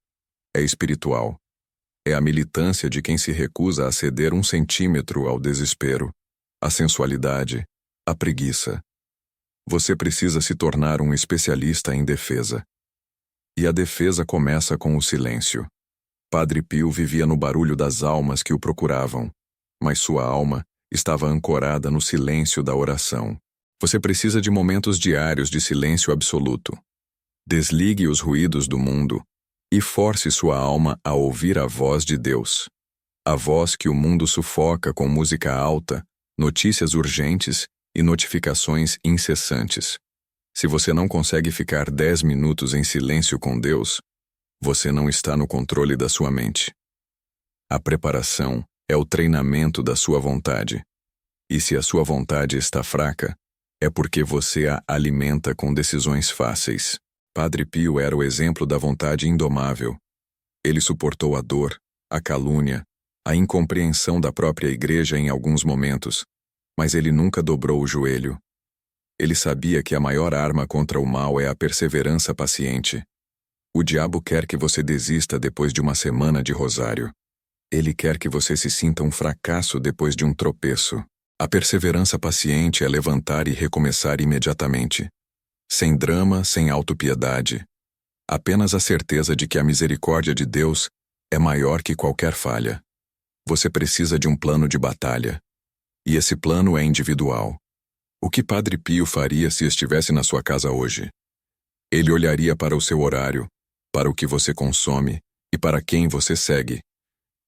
é espiritual. É a militância de quem se recusa a ceder 1 centímetro ao desespero, à sensualidade, à preguiça. Você precisa se tornar um especialista em defesa. E a defesa começa com o silêncio. Padre Pio vivia no barulho das almas que o procuravam, mas sua alma estava ancorada no silêncio da oração. Você precisa de momentos diários de silêncio absoluto. Desligue os ruídos do mundo e force sua alma a ouvir a voz de Deus. A voz que o mundo sufoca com música alta, notícias urgentes e notificações incessantes. Se você não consegue ficar 10 minutos em silêncio com Deus, você não está no controle da sua mente. A preparação é o treinamento da sua vontade. E se a sua vontade está fraca, é porque você a alimenta com decisões fáceis. Padre Pio era o exemplo da vontade indomável. Ele suportou a dor, a calúnia, a incompreensão da própria igreja em alguns momentos, mas ele nunca dobrou o joelho. Ele sabia que a maior arma contra o mal é a perseverança paciente. O diabo quer que você desista depois de uma semana de rosário. Ele quer que você se sinta um fracasso depois de um tropeço. A perseverança paciente é levantar e recomeçar imediatamente. Sem drama, sem autopiedade. Apenas a certeza de que a misericórdia de Deus é maior que qualquer falha. Você precisa de um plano de batalha. E esse plano é individual. O que Padre Pio faria se estivesse na sua casa hoje? Ele olharia para o seu horário, para o que você consome e para quem você segue.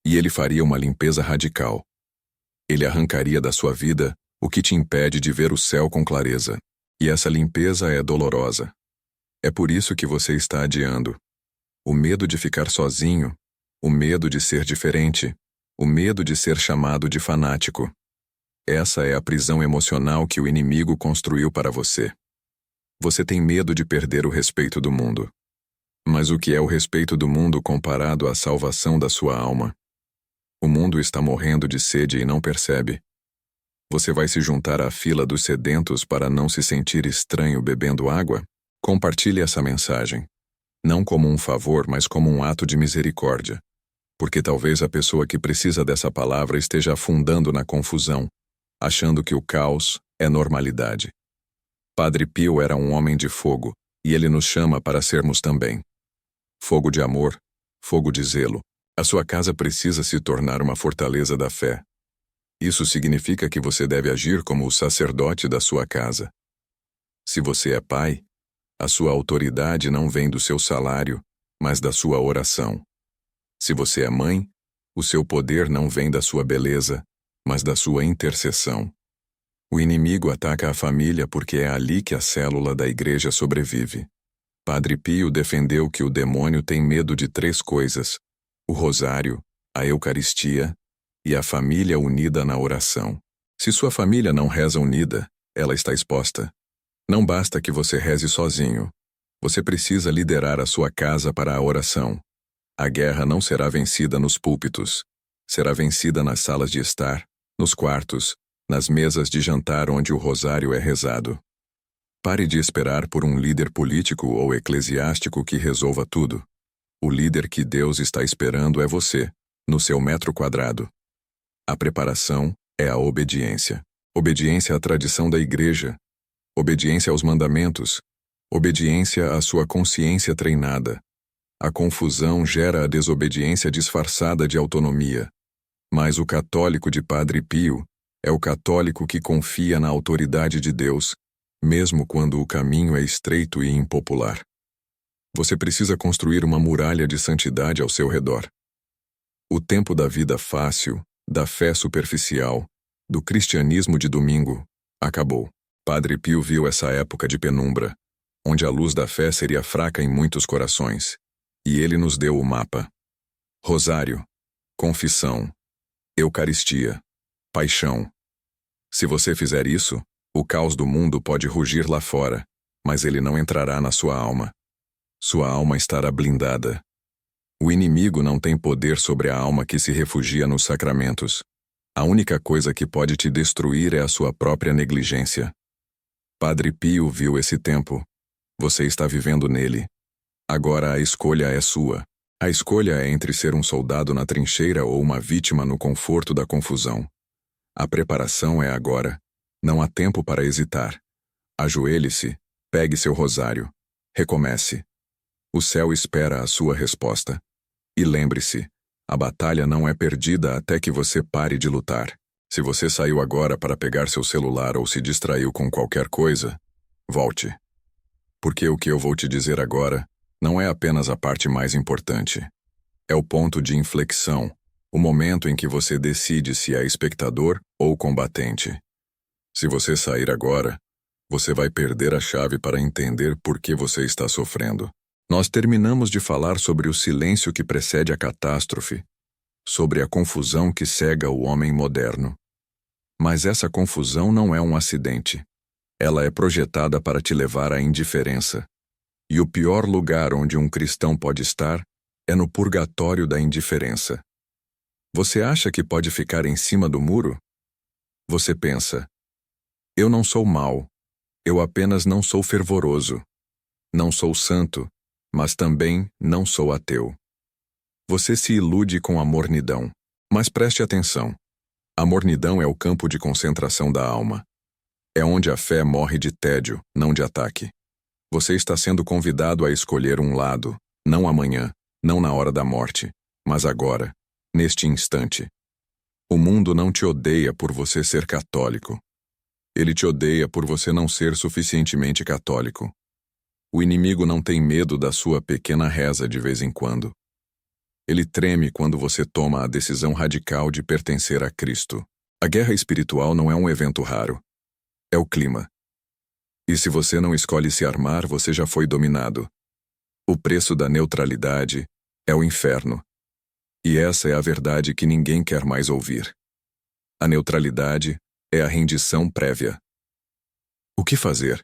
E ele faria uma limpeza radical. Ele arrancaria da sua vida o que te impede de ver o céu com clareza. E essa limpeza é dolorosa. É por isso que você está adiando. O medo de ficar sozinho, o medo de ser diferente, o medo de ser chamado de fanático. Essa é a prisão emocional que o inimigo construiu para você. Você tem medo de perder o respeito do mundo. Mas o que é o respeito do mundo comparado à salvação da sua alma? O mundo está morrendo de sede e não percebe. Você vai se juntar à fila dos sedentos para não se sentir estranho bebendo água? Compartilhe essa mensagem. Não como um favor, mas como um ato de misericórdia. Porque talvez a pessoa que precisa dessa palavra esteja afundando na confusão, achando que o caos é normalidade. Padre Pio era um homem de fogo, e ele nos chama para sermos também. Fogo de amor, fogo de zelo. A sua casa precisa se tornar uma fortaleza da fé. Isso significa que você deve agir como o sacerdote da sua casa. Se você é pai, a sua autoridade não vem do seu salário, mas da sua oração. Se você é mãe, o seu poder não vem da sua beleza, mas da sua intercessão. O inimigo ataca a família porque é ali que a célula da igreja sobrevive. Padre Pio defendeu que o demônio tem medo de 3 coisas: o rosário, a Eucaristia e a família unida na oração. Se sua família não reza unida, ela está exposta. Não basta que você reze sozinho. Você precisa liderar a sua casa para a oração. A guerra não será vencida nos púlpitos. Será vencida nas salas de estar, nos quartos, nas mesas de jantar onde o rosário é rezado. Pare de esperar por um líder político ou eclesiástico que resolva tudo. O líder que Deus está esperando é você, no seu metro quadrado. A preparação é a obediência. Obediência à tradição da igreja. Obediência aos mandamentos. Obediência à sua consciência treinada. A confusão gera a desobediência disfarçada de autonomia. Mas o católico de Padre Pio é o católico que confia na autoridade de Deus, mesmo quando o caminho é estreito e impopular. Você precisa construir uma muralha de santidade ao seu redor. O tempo da vida fácil, da fé superficial, do cristianismo de domingo, acabou. Padre Pio viu essa época de penumbra, onde a luz da fé seria fraca em muitos corações, e ele nos deu o mapa. Rosário, confissão, Eucaristia, paixão. Se você fizer isso, o caos do mundo pode rugir lá fora, mas ele não entrará na sua alma. Sua alma estará blindada. O inimigo não tem poder sobre a alma que se refugia nos sacramentos. A única coisa que pode te destruir é a sua própria negligência. Padre Pio viu esse tempo. Você está vivendo nele. Agora a escolha é sua. A escolha é entre ser um soldado na trincheira ou uma vítima no conforto da confusão. A preparação é agora. Não há tempo para hesitar. Ajoelhe-se, pegue seu rosário. Recomece. O céu espera a sua resposta. E lembre-se, a batalha não é perdida até que você pare de lutar. Se você saiu agora para pegar seu celular ou se distraiu com qualquer coisa, volte. Porque o que eu vou te dizer agora não é apenas a parte mais importante. É o ponto de inflexão, o momento em que você decide se é espectador ou combatente. Se você sair agora, você vai perder a chave para entender por que você está sofrendo. Nós terminamos de falar sobre o silêncio que precede a catástrofe, sobre a confusão que cega o homem moderno. Mas essa confusão não é um acidente. Ela é projetada para te levar à indiferença. E o pior lugar onde um cristão pode estar é no purgatório da indiferença. Você acha que pode ficar em cima do muro? Você pensa, eu não sou mau, eu apenas não sou fervoroso. Não sou santo, mas também não sou ateu. Você se ilude com a mornidão. Mas preste atenção. A mornidão é o campo de concentração da alma. É onde a fé morre de tédio, não de ataque. Você está sendo convidado a escolher um lado, não amanhã, não na hora da morte, mas agora, neste instante. O mundo não te odeia por você ser católico. Ele te odeia por você não ser suficientemente católico. O inimigo não tem medo da sua pequena reza de vez em quando. Ele treme quando você toma a decisão radical de pertencer a Cristo. A guerra espiritual não é um evento raro. É o clima. E se você não escolhe se armar, você já foi dominado. O preço da neutralidade é o inferno. E essa é a verdade que ninguém quer mais ouvir. A neutralidade é a rendição prévia. O que fazer?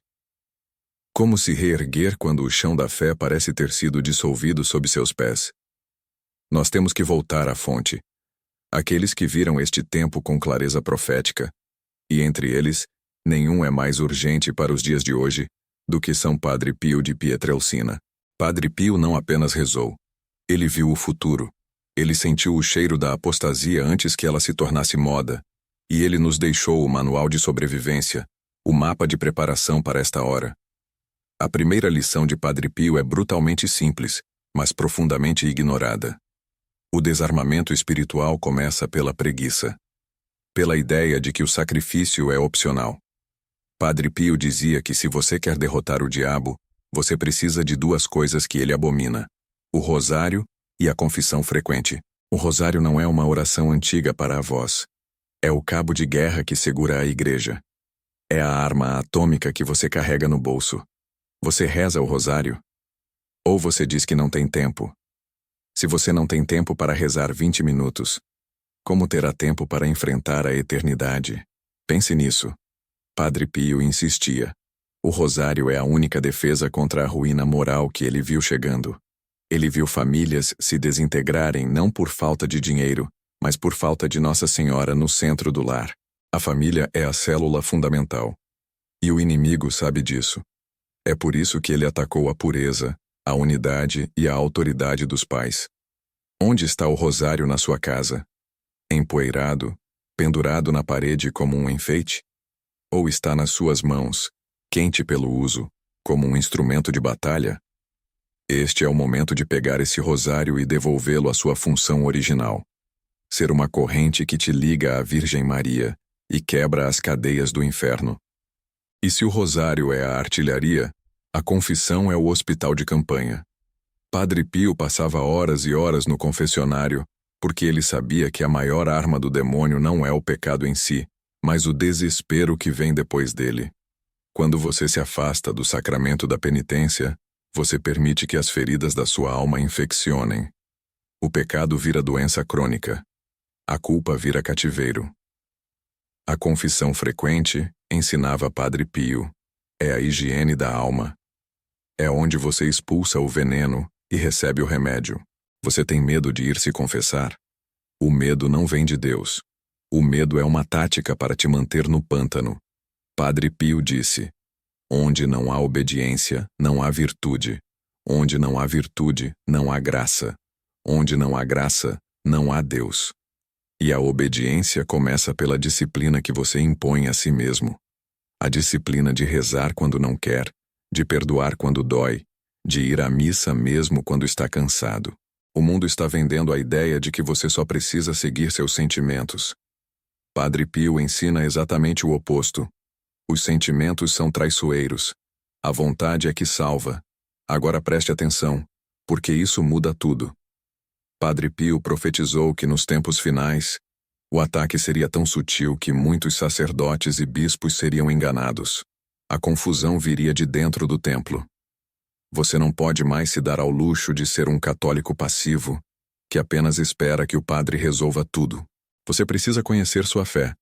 Como se reerguer quando o chão da fé parece ter sido dissolvido sob seus pés? Nós temos que voltar à fonte. Aqueles que viram este tempo com clareza profética, e entre eles, nenhum é mais urgente para os dias de hoje do que São Padre Pio de Pietrelcina. Padre Pio não apenas rezou. Ele viu o futuro. Ele sentiu o cheiro da apostasia antes que ela se tornasse moda. E ele nos deixou o manual de sobrevivência, o mapa de preparação para esta hora. A primeira lição de Padre Pio é brutalmente simples, mas profundamente ignorada. O desarmamento espiritual começa pela preguiça. Pela ideia de que o sacrifício é opcional. Padre Pio dizia que se você quer derrotar o diabo, você precisa de duas coisas que ele abomina: o rosário e a confissão frequente. O rosário não é uma oração antiga para avós. É o cabo de guerra que segura a igreja. É a arma atômica que você carrega no bolso. Você reza o rosário? Ou você diz que não tem tempo? Se você não tem tempo para rezar 20 minutos, como terá tempo para enfrentar a eternidade? Pense nisso. Padre Pio insistia. O rosário é a única defesa contra a ruína moral que ele viu chegando. Ele viu famílias se desintegrarem não por falta de dinheiro, mas por falta de Nossa Senhora no centro do lar. A família é a célula fundamental. E o inimigo sabe disso. É por isso que ele atacou a pureza, a unidade e a autoridade dos pais. Onde está o rosário na sua casa? Empoeirado, pendurado na parede como um enfeite? Ou está nas suas mãos, quente pelo uso, como um instrumento de batalha? Este é o momento de pegar esse rosário e devolvê-lo à sua função original. Ser uma corrente que te liga à Virgem Maria e quebra as cadeias do inferno. E se o rosário é a artilharia, a confissão é o hospital de campanha. Padre Pio passava horas e horas no confessionário, porque ele sabia que a maior arma do demônio não é o pecado em si, mas o desespero que vem depois dele. Quando você se afasta do sacramento da penitência, você permite que as feridas da sua alma infeccionem. O pecado vira doença crônica. A culpa vira cativeiro. A confissão frequente, ensinava Padre Pio, é a higiene da alma. É onde você expulsa o veneno e recebe o remédio. Você tem medo de ir se confessar? O medo não vem de Deus. O medo é uma tática para te manter no pântano. Padre Pio disse: onde não há obediência, não há virtude. Onde não há virtude, não há graça. Onde não há graça, não há Deus. E a obediência começa pela disciplina que você impõe a si mesmo. A disciplina de rezar quando não quer, de perdoar quando dói, de ir à missa mesmo quando está cansado. O mundo está vendendo a ideia de que você só precisa seguir seus sentimentos. Padre Pio ensina exatamente o oposto. Os sentimentos são traiçoeiros. A vontade é que salva. Agora preste atenção, porque isso muda tudo. Padre Pio profetizou que nos tempos finais, o ataque seria tão sutil que muitos sacerdotes e bispos seriam enganados. A confusão viria de dentro do templo. Você não pode mais se dar ao luxo de ser um católico passivo, que apenas espera que o padre resolva tudo. Você precisa conhecer sua fé.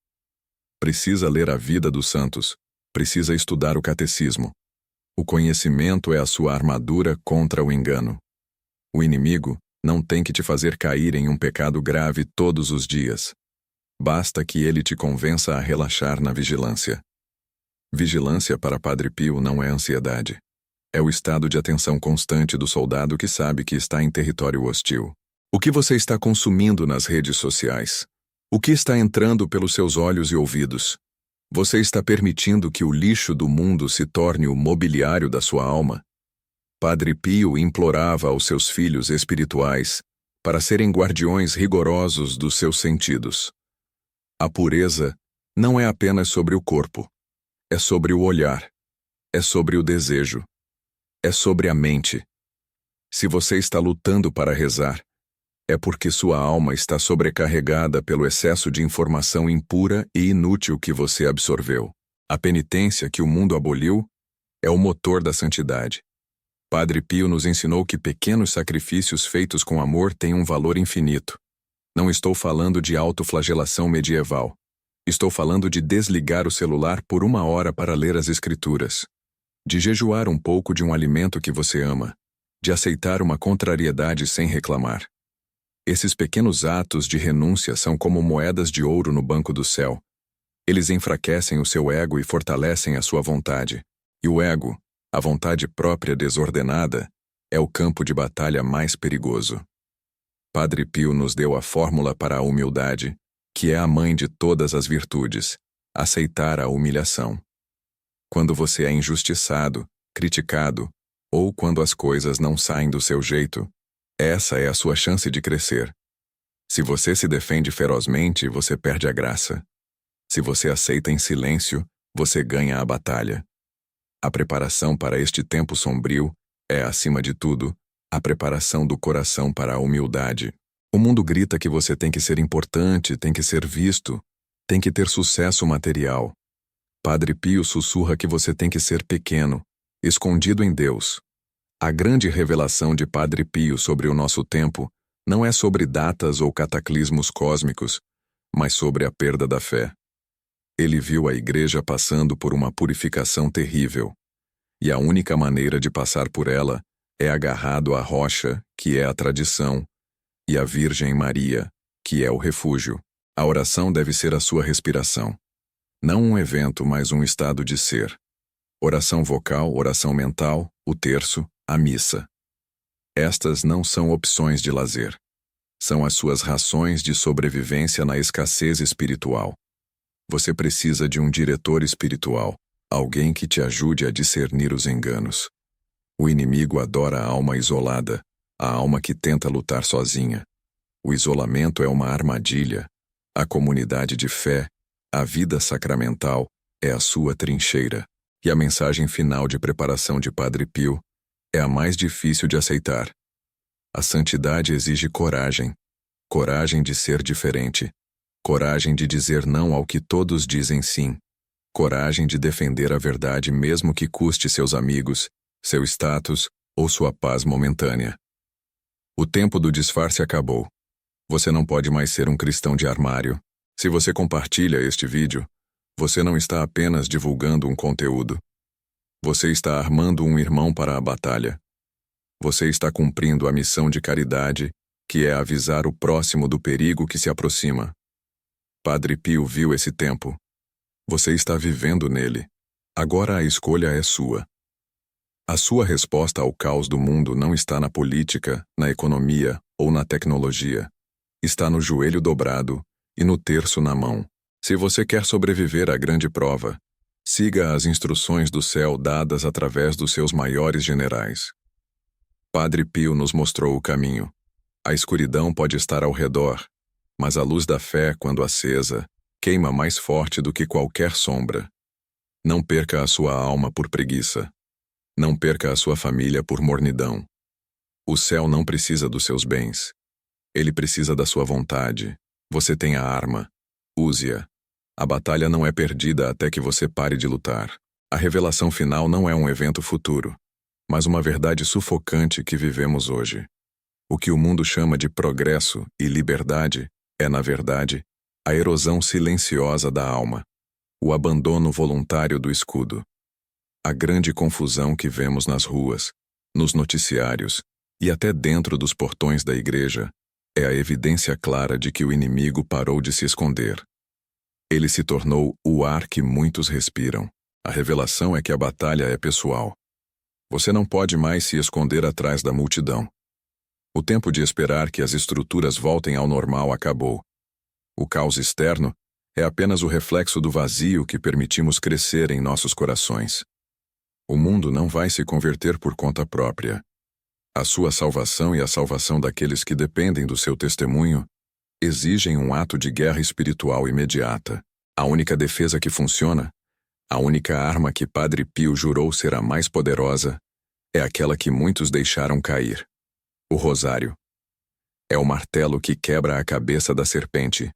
Precisa ler a vida dos santos. Precisa estudar o catecismo. O conhecimento é a sua armadura contra o engano. O inimigo não tem que te fazer cair em um pecado grave todos os dias. Basta que ele te convença a relaxar na vigilância. Vigilância para Padre Pio não é ansiedade. É o estado de atenção constante do soldado que sabe que está em território hostil. O que você está consumindo nas redes sociais? O que está entrando pelos seus olhos e ouvidos? Você está permitindo que o lixo do mundo se torne o mobiliário da sua alma? Padre Pio implorava aos seus filhos espirituais para serem guardiões rigorosos dos seus sentidos. A pureza não é apenas sobre o corpo, é sobre o olhar, é sobre o desejo, é sobre a mente. Se você está lutando para rezar, é porque sua alma está sobrecarregada pelo excesso de informação impura e inútil que você absorveu. A penitência que o mundo aboliu é o motor da santidade. Padre Pio nos ensinou que pequenos sacrifícios feitos com amor têm um valor infinito. Não estou falando de autoflagelação medieval. Estou falando de desligar o celular por 1 hora para ler as Escrituras. De jejuar um pouco de um alimento que você ama. De aceitar uma contrariedade sem reclamar. Esses pequenos atos de renúncia são como moedas de ouro no banco do céu. Eles enfraquecem o seu ego e fortalecem a sua vontade. E o ego, a vontade própria desordenada, é o campo de batalha mais perigoso. Padre Pio nos deu a fórmula para a humildade, que é a mãe de todas as virtudes: aceitar a humilhação. Quando você é injustiçado, criticado, ou quando as coisas não saem do seu jeito, essa é a sua chance de crescer. Se você se defende ferozmente, você perde a graça. Se você aceita em silêncio, você ganha a batalha. A preparação para este tempo sombrio é, acima de tudo, a preparação do coração para a humildade. O mundo grita que você tem que ser importante, tem que ser visto, tem que ter sucesso material. Padre Pio sussurra que você tem que ser pequeno, escondido em Deus. A grande revelação de Padre Pio sobre o nosso tempo não é sobre datas ou cataclismos cósmicos, mas sobre a perda da fé. Ele viu a Igreja passando por uma purificação terrível, e a única maneira de passar por ela é agarrado à rocha, que é a tradição, e à Virgem Maria, que é o refúgio. A oração deve ser a sua respiração. Não um evento, mas um estado de ser. Oração vocal, oração mental, o terço, a missa. Estas não são opções de lazer. São as suas rações de sobrevivência na escassez espiritual. Você precisa de um diretor espiritual, alguém que te ajude a discernir os enganos. O inimigo adora a alma isolada, a alma que tenta lutar sozinha. O isolamento é uma armadilha. A comunidade de fé, a vida sacramental, é a sua trincheira. E a mensagem final de preparação de Padre Pio é a mais difícil de aceitar. A santidade exige coragem. Coragem de ser diferente. Coragem de dizer não ao que todos dizem sim. Coragem de defender a verdade mesmo que custe seus amigos, seu status ou sua paz momentânea. O tempo do disfarce acabou. Você não pode mais ser um cristão de armário. Se você compartilha este vídeo, você não está apenas divulgando um conteúdo. Você está armando um irmão para a batalha. Você está cumprindo a missão de caridade, que é avisar o próximo do perigo que se aproxima. Padre Pio viu esse tempo. Você está vivendo nele. Agora a escolha é sua. A sua resposta ao caos do mundo não está na política, na economia ou na tecnologia. Está no joelho dobrado e no terço na mão. Se você quer sobreviver à grande prova, siga as instruções do céu dadas através dos seus maiores generais. Padre Pio nos mostrou o caminho. A escuridão pode estar ao redor, mas a luz da fé, quando acesa, queima mais forte do que qualquer sombra. Não perca a sua alma por preguiça. Não perca a sua família por mornidão. O céu não precisa dos seus bens. Ele precisa da sua vontade. Você tem a arma. Use-a. A batalha não é perdida até que você pare de lutar. A revelação final não é um evento futuro, mas uma verdade sufocante que vivemos hoje. O que o mundo chama de progresso e liberdade é, na verdade, a erosão silenciosa da alma, o abandono voluntário do escudo. A grande confusão que vemos nas ruas, nos noticiários e até dentro dos portões da igreja é a evidência clara de que o inimigo parou de se esconder. Ele se tornou o ar que muitos respiram. A revelação é que a batalha é pessoal. Você não pode mais se esconder atrás da multidão. O tempo de esperar que as estruturas voltem ao normal acabou. O caos externo é apenas o reflexo do vazio que permitimos crescer em nossos corações. O mundo não vai se converter por conta própria. A sua salvação e a salvação daqueles que dependem do seu testemunho exigem um ato de guerra espiritual imediata. A única defesa que funciona, a única arma que Padre Pio jurou ser a mais poderosa, é aquela que muitos deixaram cair. O rosário. É o martelo que quebra a cabeça da serpente,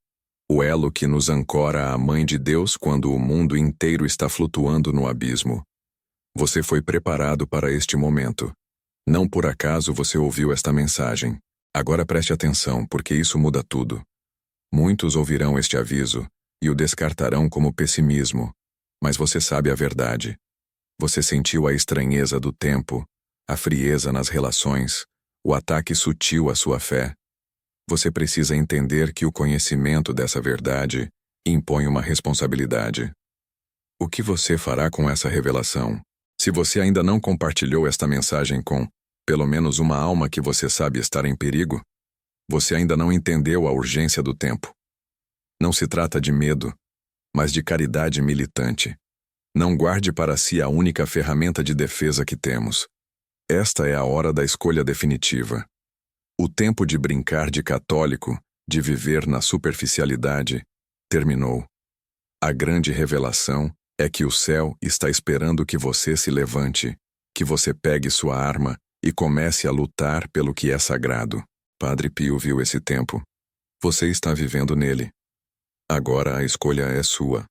o elo que nos ancora à Mãe de Deus quando o mundo inteiro está flutuando no abismo. Você foi preparado para este momento. Não por acaso você ouviu esta mensagem. Agora preste atenção, porque isso muda tudo. Muitos ouvirão este aviso e o descartarão como pessimismo, mas você sabe a verdade. Você sentiu a estranheza do tempo, a frieza nas relações, o ataque sutil à sua fé. Você precisa entender que o conhecimento dessa verdade impõe uma responsabilidade. O que você fará com essa revelação? Se você ainda não compartilhou esta mensagem com, pelo menos, uma alma que você sabe estar em perigo, você ainda não entendeu a urgência do tempo. Não se trata de medo, mas de caridade militante. Não guarde para si a única ferramenta de defesa que temos. Esta é a hora da escolha definitiva. O tempo de brincar de católico, de viver na superficialidade, terminou. A grande revelação é que o céu está esperando que você se levante, que você pegue sua arma e comece a lutar pelo que é sagrado. Padre Pio viu esse tempo. Você está vivendo nele. Agora a escolha é sua.